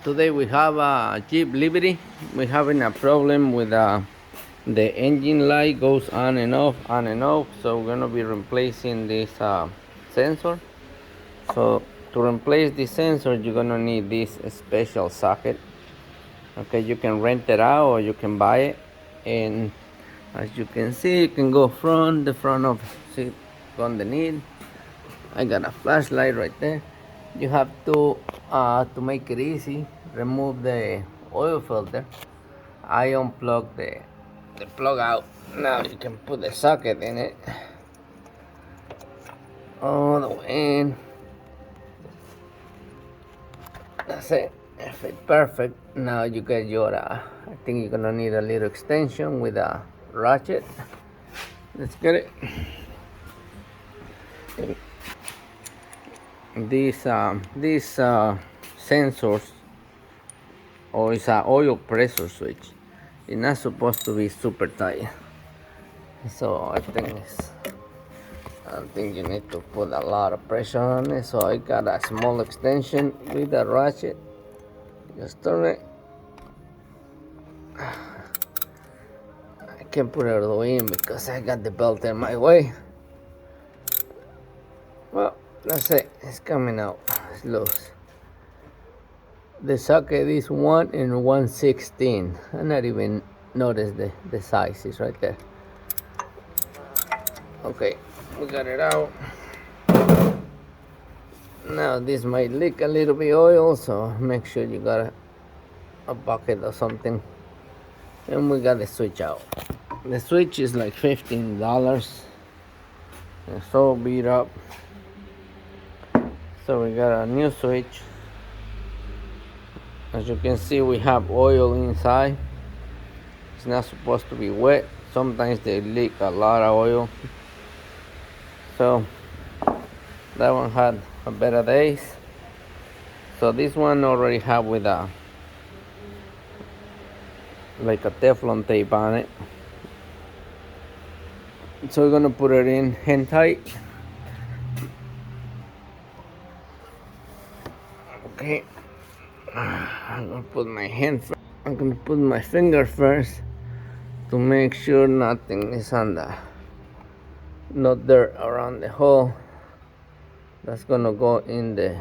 Today we have a Jeep Liberty. We're having a problem with the engine light goes on and off, on and off. So we're gonna be replacing this sensor. So to replace this sensor, you're gonna need this special socket. Okay, you can rent it out or you can buy it. And as you can see, you can go from the front of seat underneath. I got a flashlight right there. You have to make it easy, remove the oil filter. I unplug the plug out. Now you can put the socket in it all the way in. That's it. If it's perfect, now you get your I think you're gonna need a little extension with a ratchet. Let's get it. These sensors, or it's an oil pressure switch. It's not supposed to be super tight. So I think you need to put a lot of pressure on it. So I got a small extension with a ratchet. Just turn it. I can't put it all the way in because I got the belt in my way. Well, that's it. It's coming out. It's loose. The socket is 1 and 1/16. I not even noticed the size is right there. Okay, we got it out. Now this might leak a little bit oil, so make sure you got a bucket or something. And we got the switch out. The switch is like $15. It's all beat up. So we got a new switch. As you can see, we have oil inside. It's not supposed to be wet. Sometimes they leak a lot of oil. So that one had a better days. So this one already have with a like a Teflon tape on it. So we're gonna put it in hand tight. Okay. I'm gonna put my hand first. I'm gonna put my finger first to make sure nothing is on no dirt around the hole. That's gonna go in the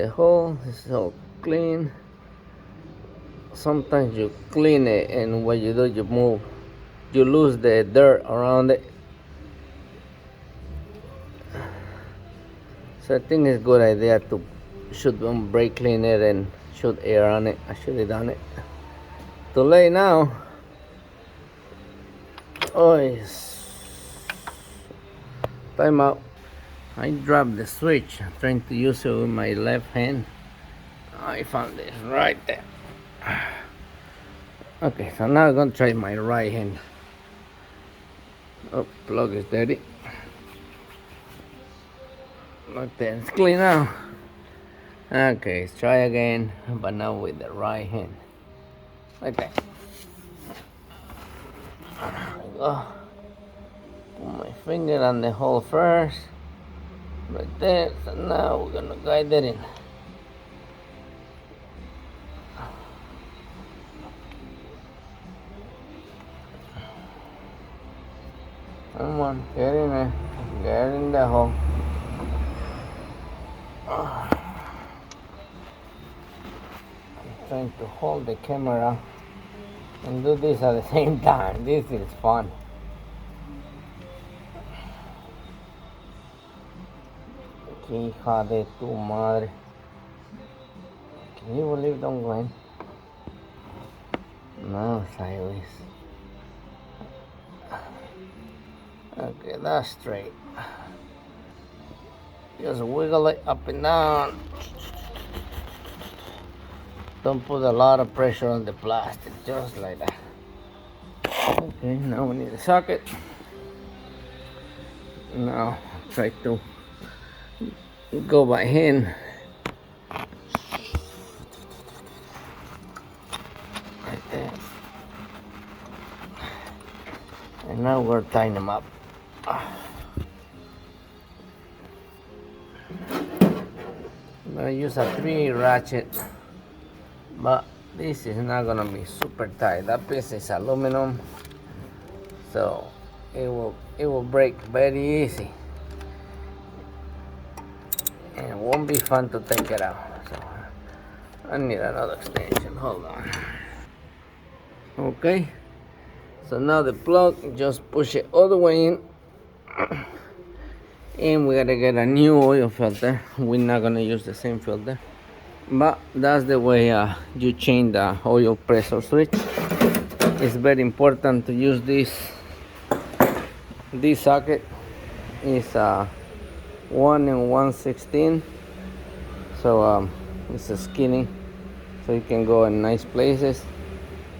hole. It's all clean. Sometimes you clean it, and what you do, you lose the dirt around it. So I think it's a good idea to should brake clean it and shoot air on it. I should have done it. Too late now. Oh, yes. Time out. I dropped the switch. I'm trying to use it with my left hand. I found it right there. Okay, so now I'm gonna try my right hand. Oh, plug is dirty. Like that. It's clean now. Okay, let's try again, but now with the right hand. Like that. There we go. Put my finger on the hole first. Right there. So now we're gonna guide it in. Come on, get in there. Get in the hole. I'm trying to hold the camera and do this at the same time. This is fun. Que hija de tu madre. Can you believe them going? No, sideways. Okay, that's straight. Just wiggle it up and down. Don't put a lot of pressure on the plastic, just like that. Okay, now we need a socket. Now try to go by hand. Like that. And now we're tying them up. Now use a 3 ratchet, but this is not gonna be super tight. That piece is aluminum, so it will break very easy, and it won't be fun to take it out. So I need another extension. Hold on. Okay, so now the plug, just push it all the way in, and we gotta get a new oil filter. We're not gonna use the same filter, but that's the way you change the oil pressure switch. It's very important to use this socket. Is 1 1/16, so it's a skinny, so you can go in nice places.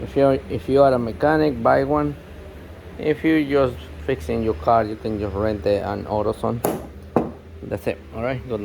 If you are a mechanic, buy one. If you're just fixing your car, you can just rent an AutoZone. That's it. All right, good luck.